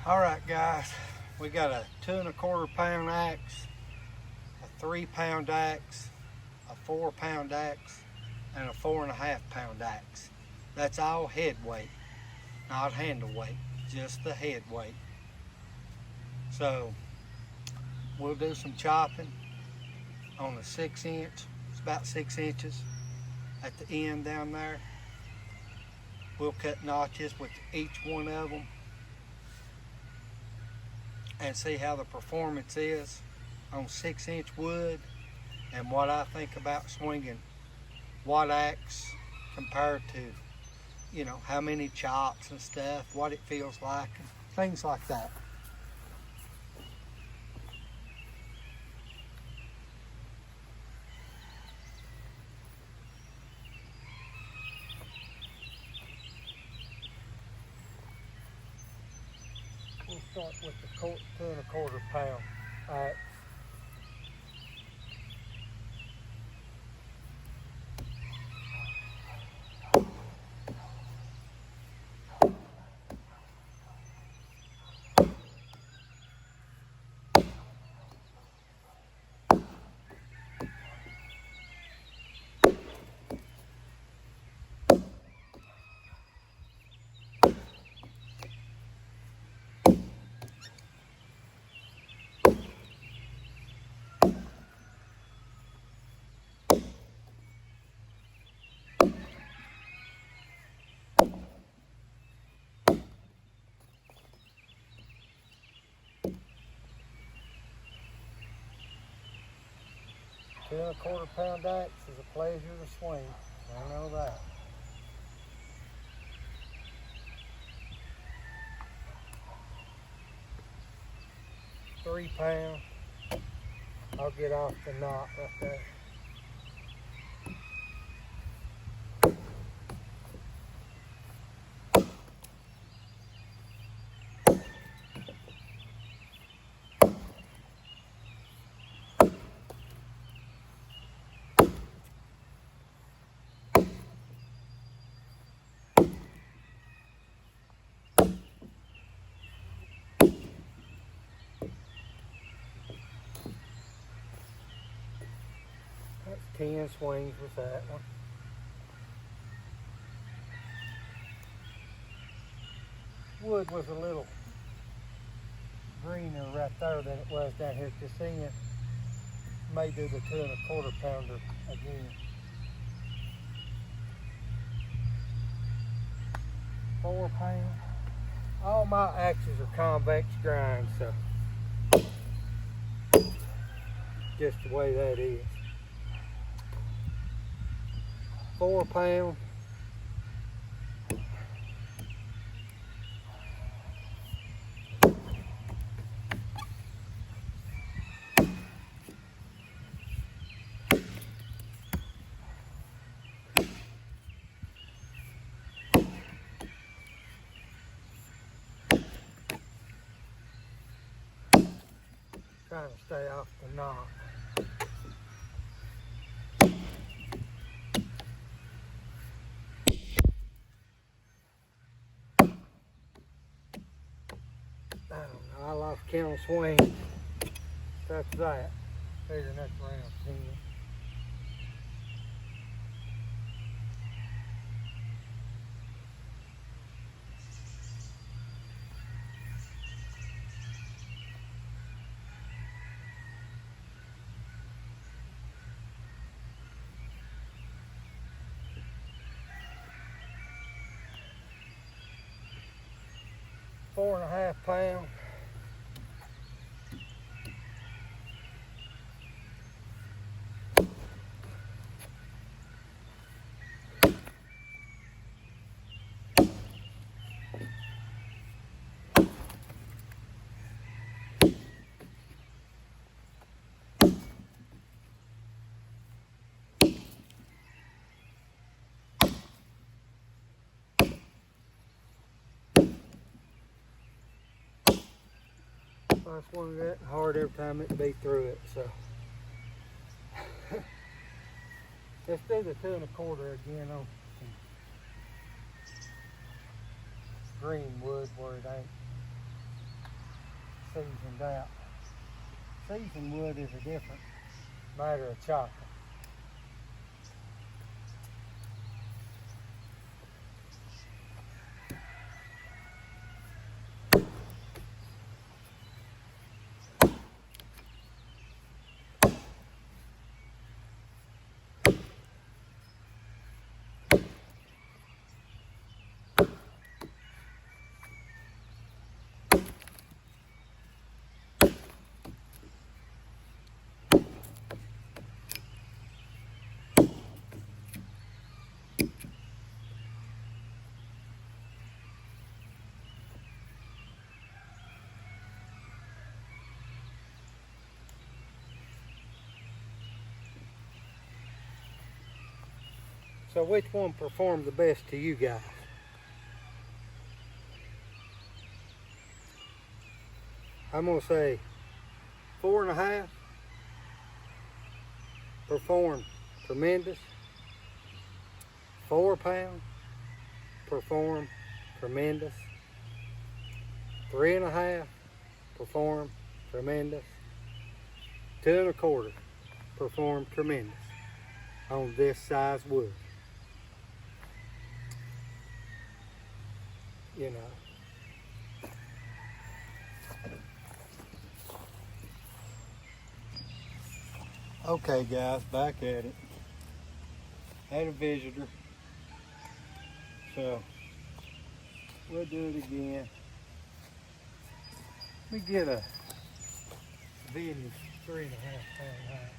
All right, guys, we got a 2¼ pound axe, a 3 pound axe, a 4 pound axe, and a 4½ pound axe. That's all head weight, not handle weight, just the head weight. So we'll do some chopping on a 6 inch. It's about 6 inches at the end down there. We'll cut notches with each one of them and see how the performance is on 6 inch wood and what I think about swinging what axe compared to, how many chops and stuff, what it feels like, and things like that. We'll start with the 2¼ pound axe. Two and a quarter pound axe is a pleasure to swing. I know that. £3. I'll get off the knot right there. That's 10 swings with that one. Wood was a little greener right there than it was down here at this end. May do the 2¼ pounder again. 4 pound. All my axes are convex grind, so just the way that is. 4 pound. Trying to stay off the knot. I don't know, I lost count of swings. That's that. Figuring that's around 10. £4½ pound. I swung that hard every time it beat through it, so. Let's do the 2¼ again on some green wood where it ain't seasoned out. Seasoned wood is a different matter of chopping. So which one performed the best to you guys? I'm gonna say 4.5 performed tremendous. 4 pound performed tremendous. 3.5 performed tremendous. 2.25 performed tremendous on this size wood. You know. Okay guys, back at it. Had a visitor. So we'll do it again. Let me get a vintage 3.5 pound high.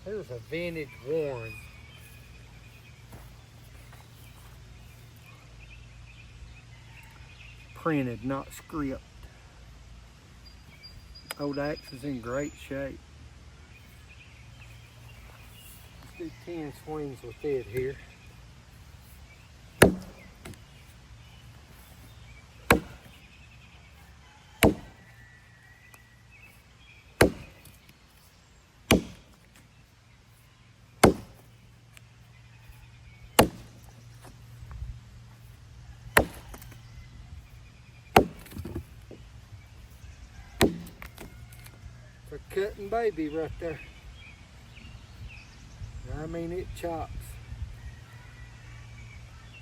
Here's a vintage Warren. Printed, not script. Old axe is in great shape. Let's do 10 swings with it here. For cutting baby right there. I mean, it chops.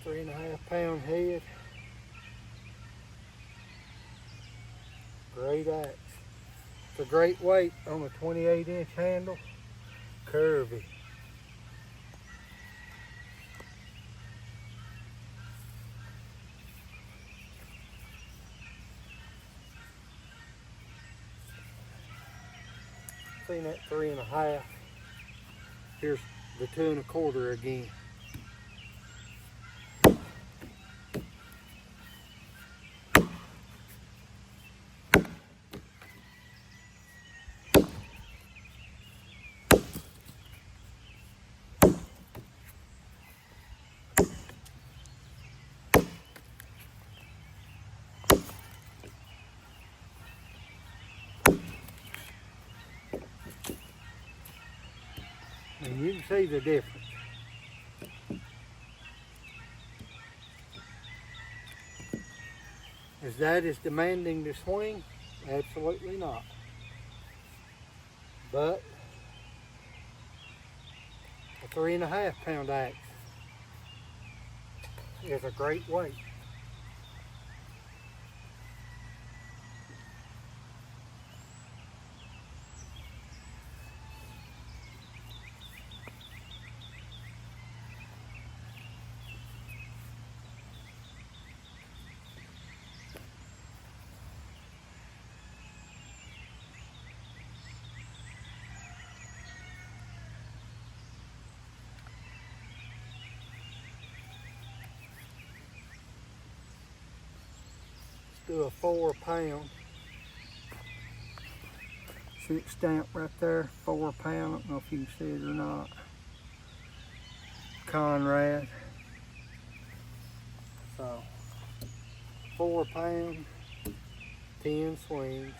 3.5 pound head. Great axe. It's a great weight on a 28-inch handle. Curvy. Seen that 3.5. Here's the 2.25 again. And you can see the difference. Is that as demanding to swing? Absolutely not. But a 3.5 pound axe is a great weight. Do a 4 pound. See it stamped right there, 4 pound. I don't know if you can see it or not. Conrad. So 4 pound, 10 swings.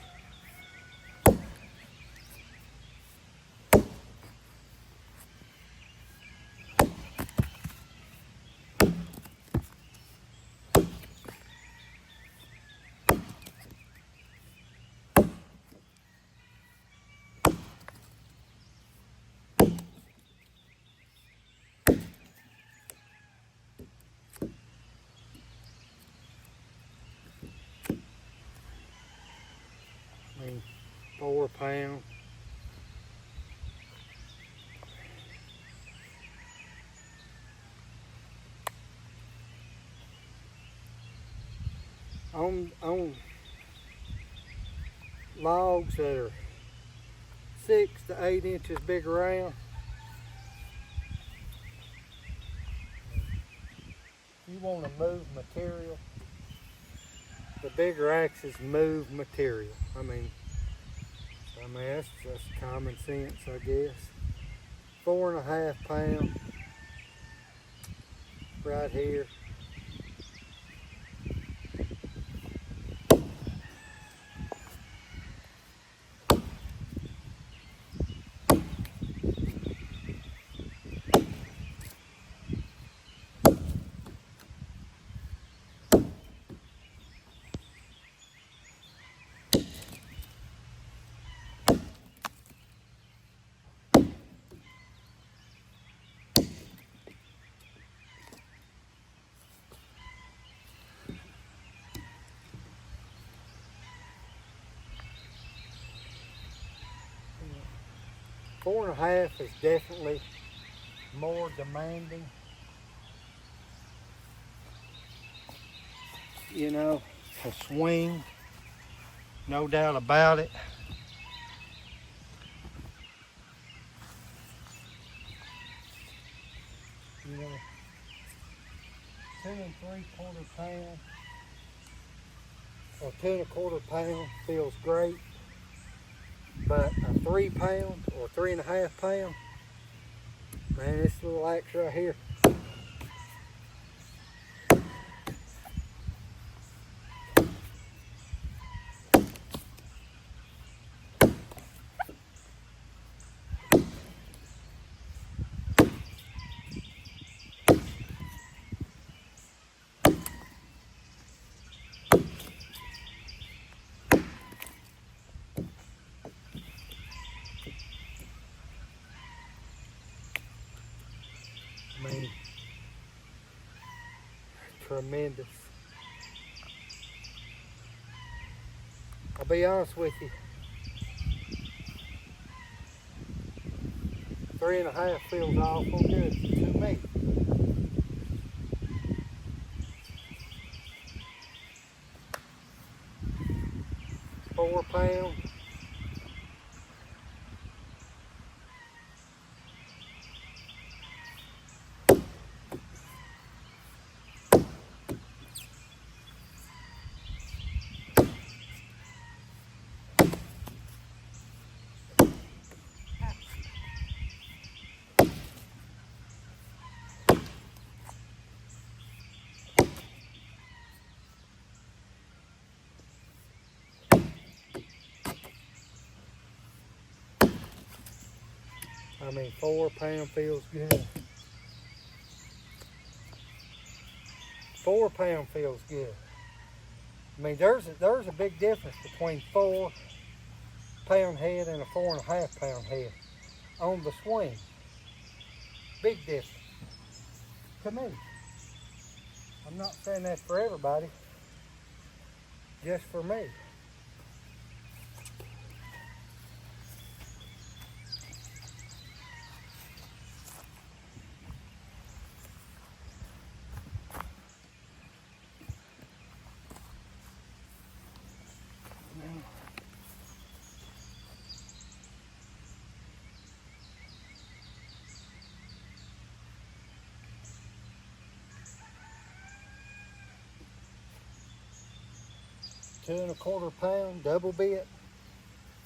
4 pound. On logs that are 6 to 8 inches big around, you want to move material. The bigger axes move material. I mean that's just common sense, I guess. 4.5 pound right here. Four and a half is definitely more demanding. You know, to swing, no doubt about it. You know, 2 3/4 pound or 2 1/4 pound feels great, but a 3 pound or 3.5 pound, man, this little axe right here, I mean, tremendous. I'll be honest with you, 3.5 feels awful good to me. Four pound. I mean, 4 pound feels good. 4 pound feels good. I mean, there's a big difference between 4 pound head and a 4.5 pound head on the swing. Big difference to me. I'm not saying that for everybody, just for me. Two and a quarter pound double bit.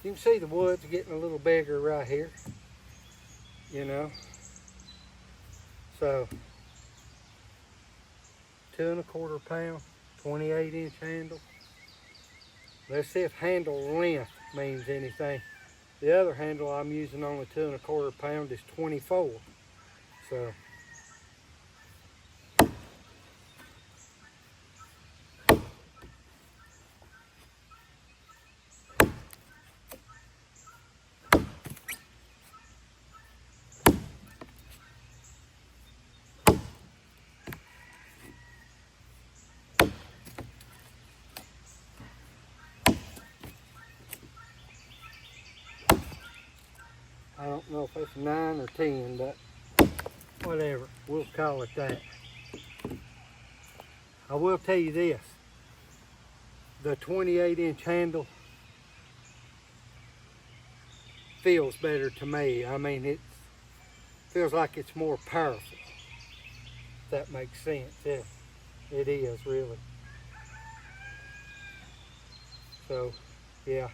You can see the wood's getting a little bigger right here, you know. So 2 1/4 pound, 28 inch handle. Let's see if handle length means anything. The other handle I'm using on the 2 1/4 pound is 24. So I don't know if it's 9 or 10, but whatever, we'll call it that. I will tell you this, the 28-inch handle feels better to me. I mean, it feels like it's more powerful, if that makes sense. Yeah, it is really. So, yeah.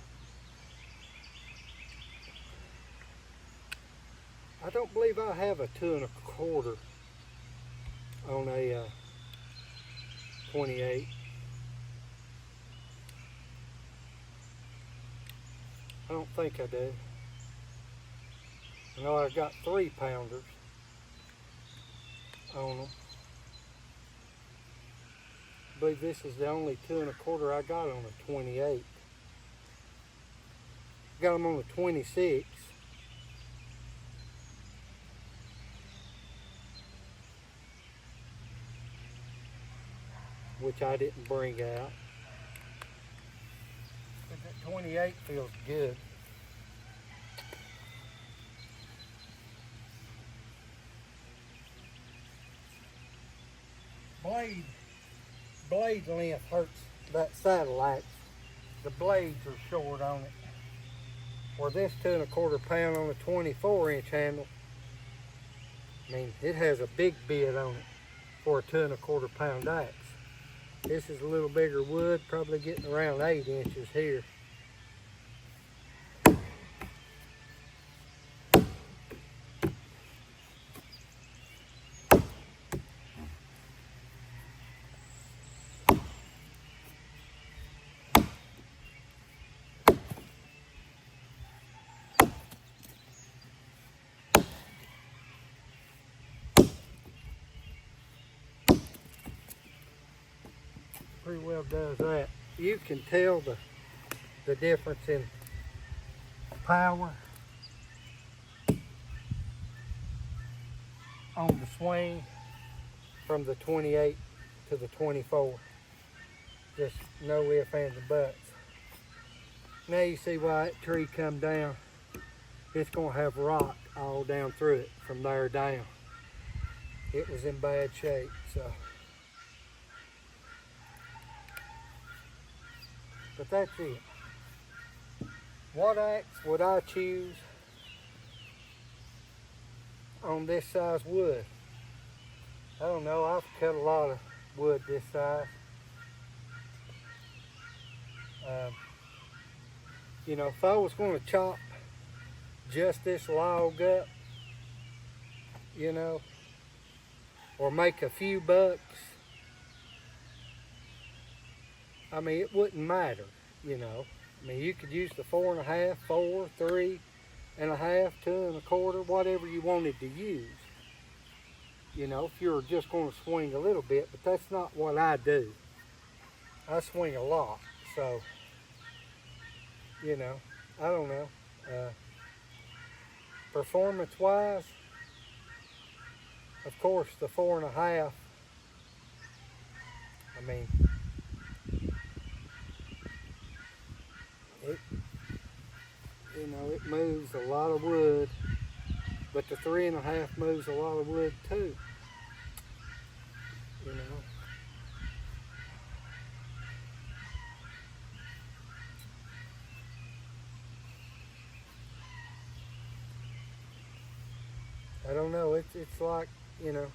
I don't believe I have a 2 1/4 on a 28. I don't think I do. I know I got 3-pounders on them. I believe this is the only 2 1/4 I got on a 28. Got them on the 26. Which I didn't bring out. But that 28 feels good. Blade length hurts that saddle axe. The blades are short on it. Or this 2 1/4 pound on a 24-inch handle. I mean, it has a big bit on it for a 2 1/4 pound axe. This is a little bigger wood, probably getting around 8 inches here. Pretty well does that. You can tell the difference in power on the swing from the 28 to the 24. Just no ifs, ands, and buts. Now you see why that tree come down. It's gonna have rock all down through it from there down. It was in bad shape, so. But that's it. What axe would I choose on this size wood? I don't know, I've cut a lot of wood this size. You know, if I was going to chop just this log up, you know, or make a few bucks, I mean, it wouldn't matter, you know. I mean, you could use the 4 1/2, 4, 3 1/2, 2 1/4, whatever you wanted to use. You know, if you're just going to swing a little bit, but that's not what I do. I swing a lot, so, you know, I don't know. Performance-wise, of course, the 4 1/2, I mean, you know, it moves a lot of wood, but the 3 1/2 moves a lot of wood too, you know. I don't know, it's like, you know,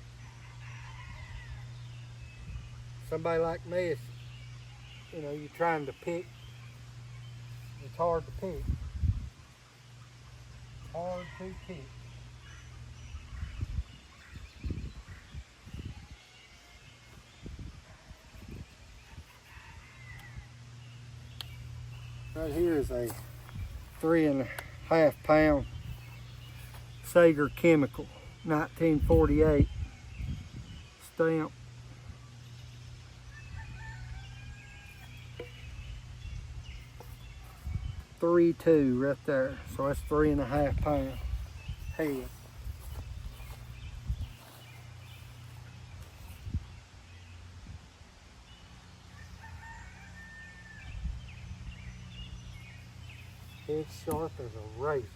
somebody like me, it's, you know, you're trying to pick, it's hard to pick. Hard to pick. Right here is a 3 1/2 pound Sager Chemical, 1948 stamp. .32 right there, so that's 3 1/2 pound head. It's sharp as a razor.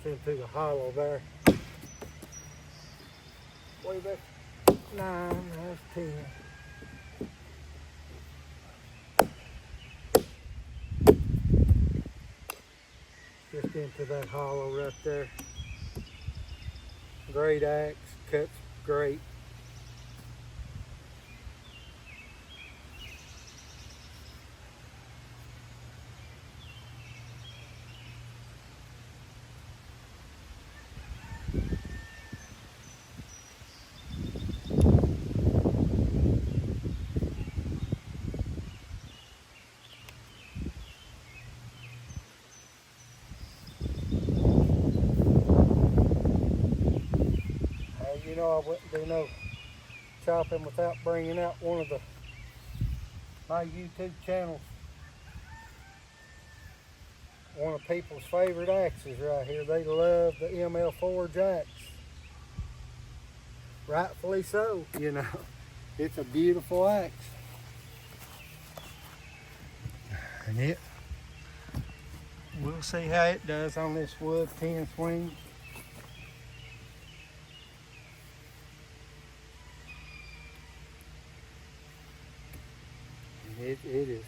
into the hollow there. Way back 9, that's 10. Just into that hollow right there. Great axe, cuts great. You know, I wouldn't do no chopping without bringing out one of my YouTube channels. One of people's favorite axes right here. They love the ML Forge axe. Rightfully so, you know. It's a beautiful axe. And we'll see how it does on this wood 10 swing. It is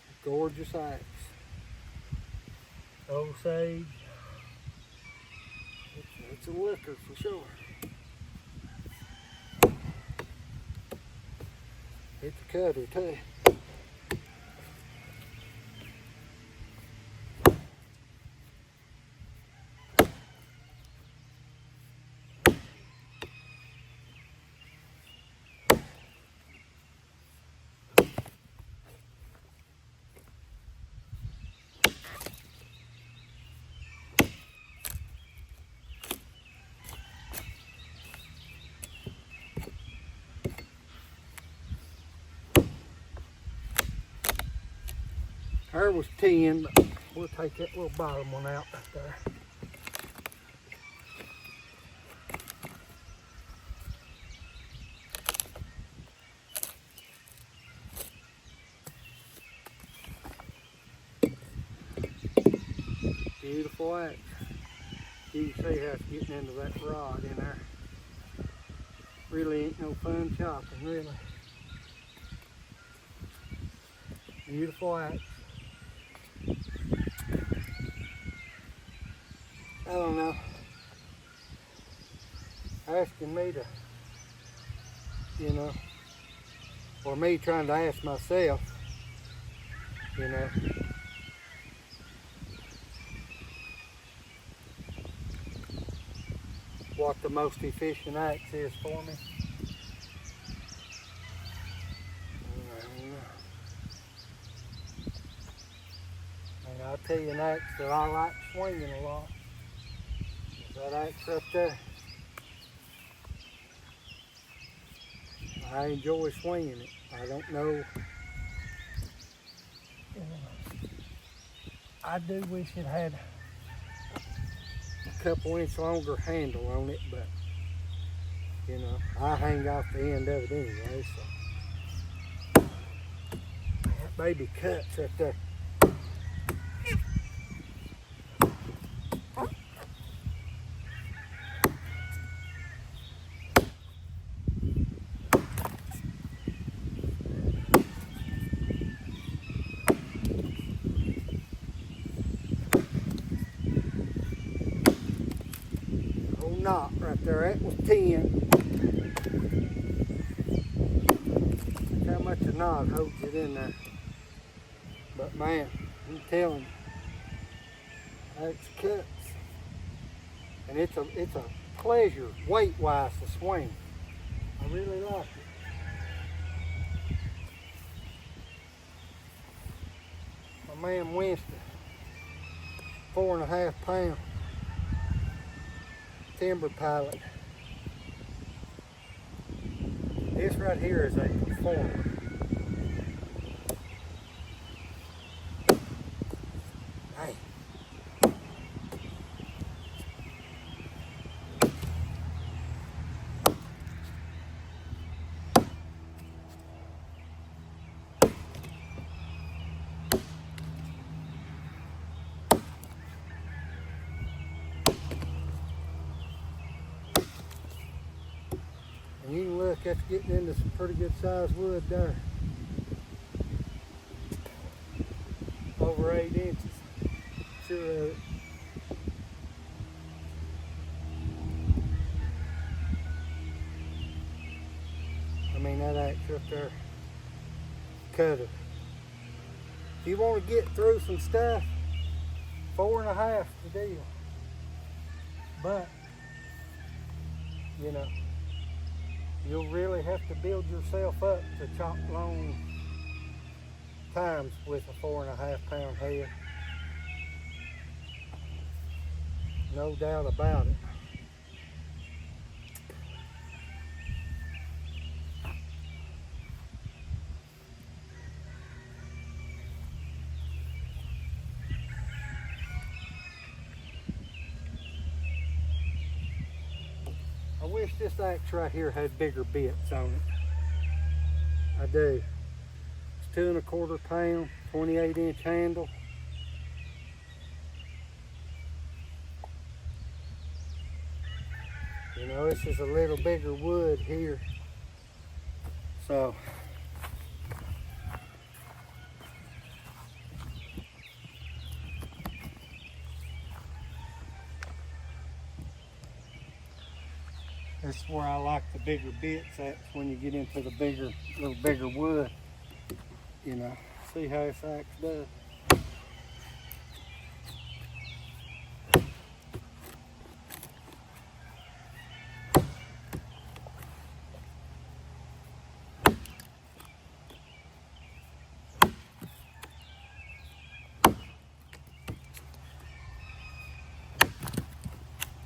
a gorgeous axe. Osage. It's a liquor for sure. It's a cutter too. Her was 10, but we'll take that little bottom one out right there. Beautiful axe. You can see how it's getting into that rod in there. Really ain't no fun chopping, really. Beautiful axe. I don't know. Asking me to, you know, or me trying to ask myself, you know. What the most efficient axe is for me. And I'll tell you an axe that I like swinging a lot. That axe up there. I enjoy swinging it. I don't know. I do wish it had a couple inch longer handle on it, but you know, I hang off the end of it anyway, so. That baby cuts right there. Knot right there, that was 10. Look how much a knot holds it in there. But man, I'm telling you, that's cuts. And it's a pleasure, weight-wise, to swing. I really like it. My man Winston, 4.5 pound. Timber Pilot. This right here is a performer. Hey. And you can look, that's getting into some pretty good sized wood there. Over 8 inches. Sure of it. I mean, that axe up there, cutter. If you want to get through some stuff, 4.5 is the deal. But, you know, you'll really have to build yourself up to chop long times with a 4.5 pound head. No doubt about it. I wish this axe right here had bigger bits on it. I do. It's 2.25 pound, 28-inch handle. You know, this is a little bigger wood here. So, this is where I like the bigger bits. That's when you get into the little bigger wood. You know, see how this axe does.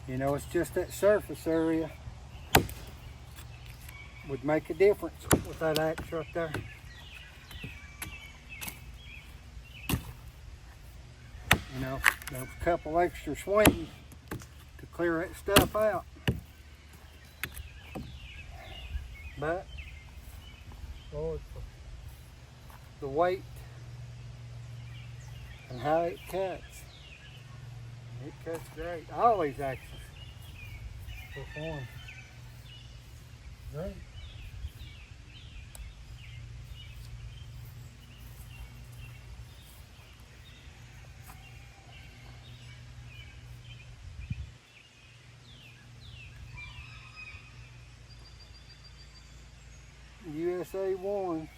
You know, it's just that surface area would make a difference with that axe right there. You know, there's a couple extra swings to clear that stuff out. But, Lord, the weight and how it cuts. It cuts great. All these axes perform great. USA 1.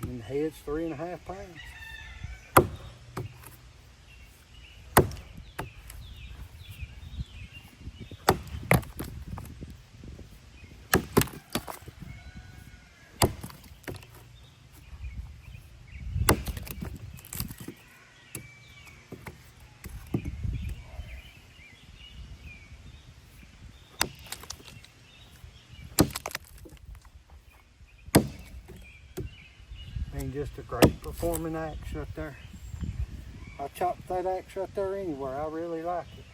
And the head's 3.5 pounds. I mean, just a great performing axe right there. I chop that axe right there anywhere. I really like it.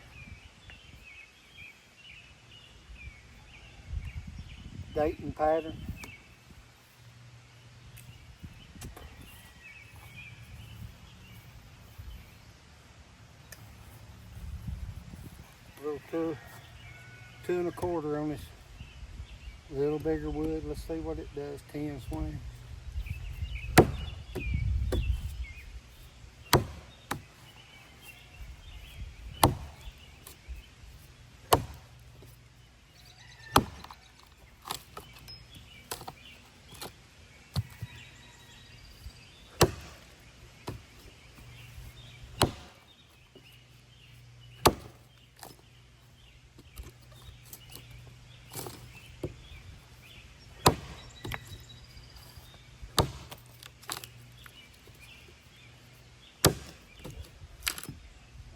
Dayton pattern. Little 2.25 on this little bigger wood. Let's see what it does. 10 swings.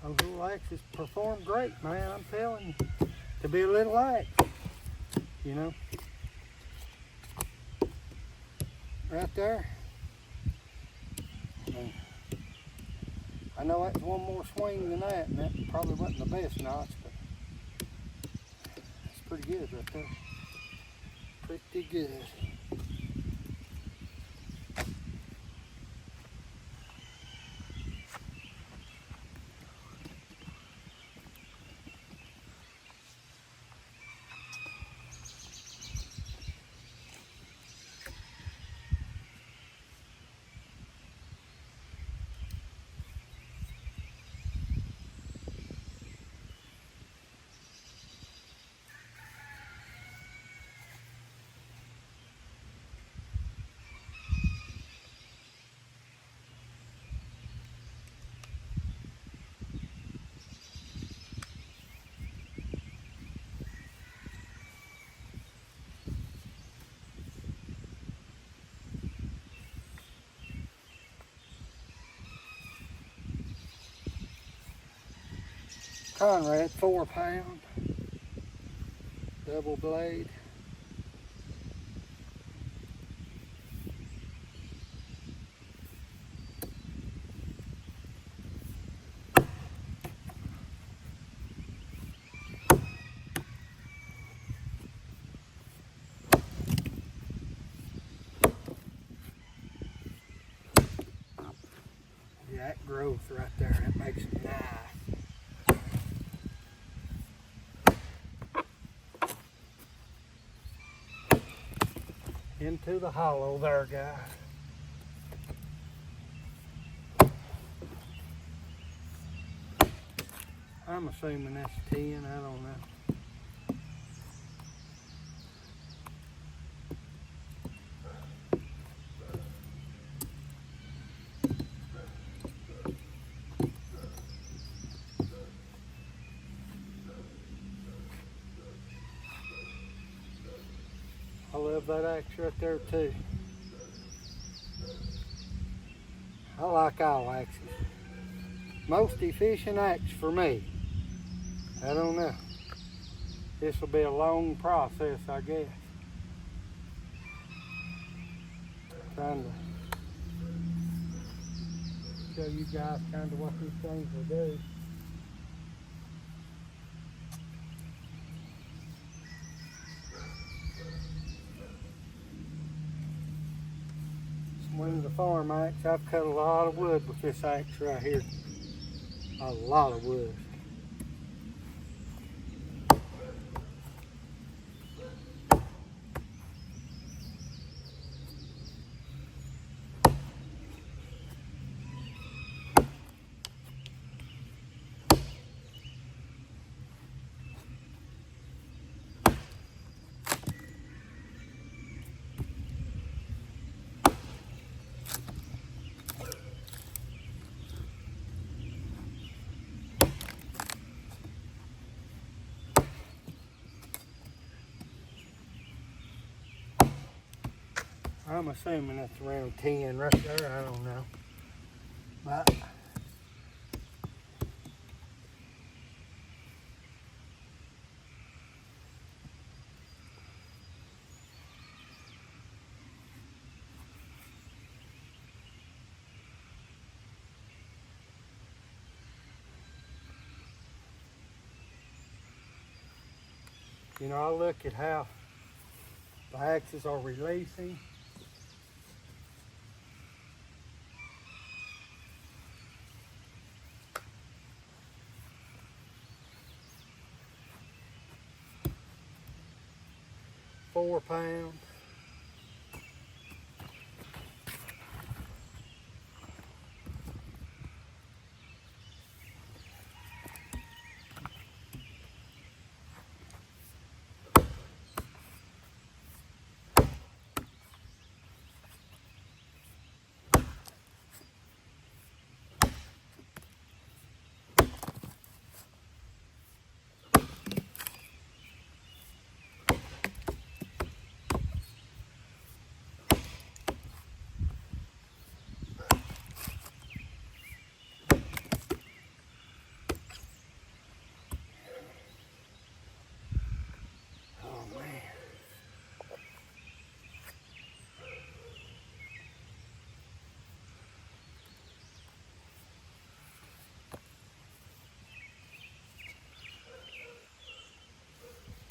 Those little axes perform great, man. I'm telling you, to be a little axe, you know. Right there. And I know that's one more swing than that, and that probably wasn't the best notch, but it's pretty good right there. Pretty good. Conrad 4 pound, double blade. That growth right there, that makes it nice. Into the hollow there, guys. I'm assuming that's 10, I don't know. I love that axe right there too. I like all axes. Most efficient axe for me. I don't know. This will be a long process, I guess. Trying to show you guys kind of what these things will do. Swing the farm axe. I've cut a lot of wood with this axe right here. A lot of wood. I'm assuming that's around 10 right there, I don't know. But you know, I look at how the axes are releasing. £4 pound.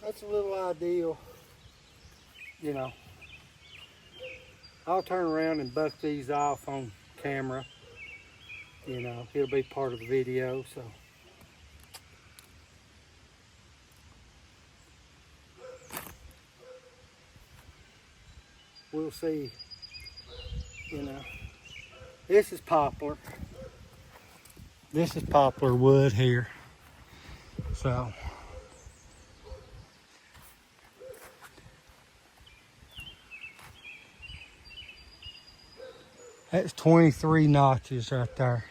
That's a little ideal, you know. I'll turn around and buck these off on camera. You know, it'll be part of the video, so. We'll see, you know. This is poplar. This is poplar wood here. So. That's 23 notches right there,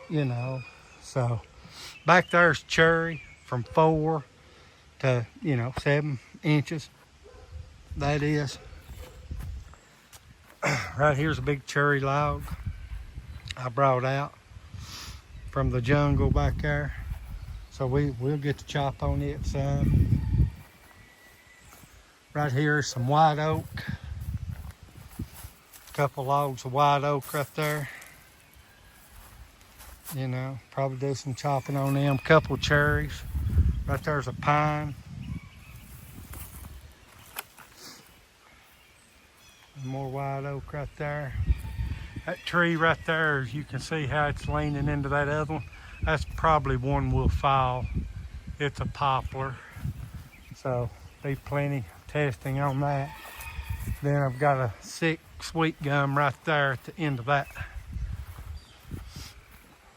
you know. So back there's cherry from 4 to, 7 inches. That is. Right here's a big cherry log I brought out from the jungle back there. So we'll get to chop on it some. Right here is some white oak. A couple logs of white oak right there. You know, probably do some chopping on them. Couple cherries. Right there's a pine. More white oak right there. That tree right there, you can see how it's leaning into that other one. That's probably one we'll fall. It's a poplar. So be plenty of testing on that. Then I've got a sick sweet gum right there at the end of that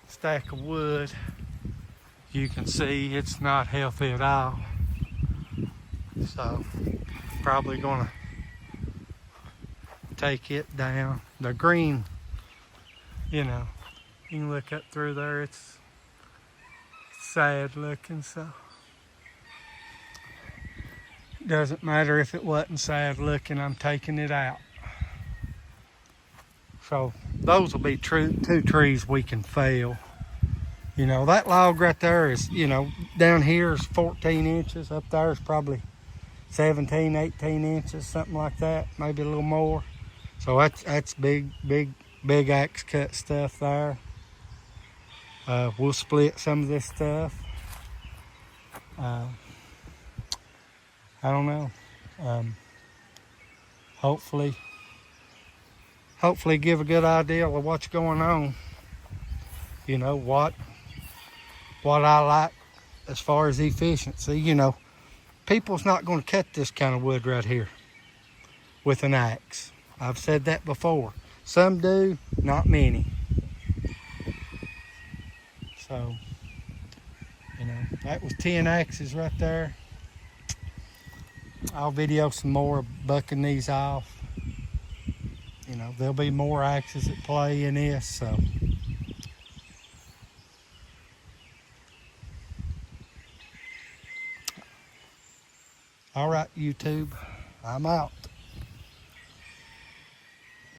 stack of wood. You can see it's not healthy at all. So probably gonna take it down. The green, you know, you can look up through there, it's sad looking, so it doesn't matter if it wasn't sad looking, I'm taking it out. So those will be two trees we can fell. You know, that log right there is, you know, down here is 14 inches, up there is probably 17, 18 inches, something like that, maybe a little more. So that's big axe cut stuff there. We'll split some of this stuff. I don't know. Hopefully give a good idea of what's going on. You know, what I like as far as efficiency. You know, people's not going to cut this kind of wood right here with an axe. I've said that before. Some do, not many. So, you know, that was 10 axes right there. I'll video some more bucking these off. You know, there'll be more axes at play in this, so. All right, YouTube, I'm out.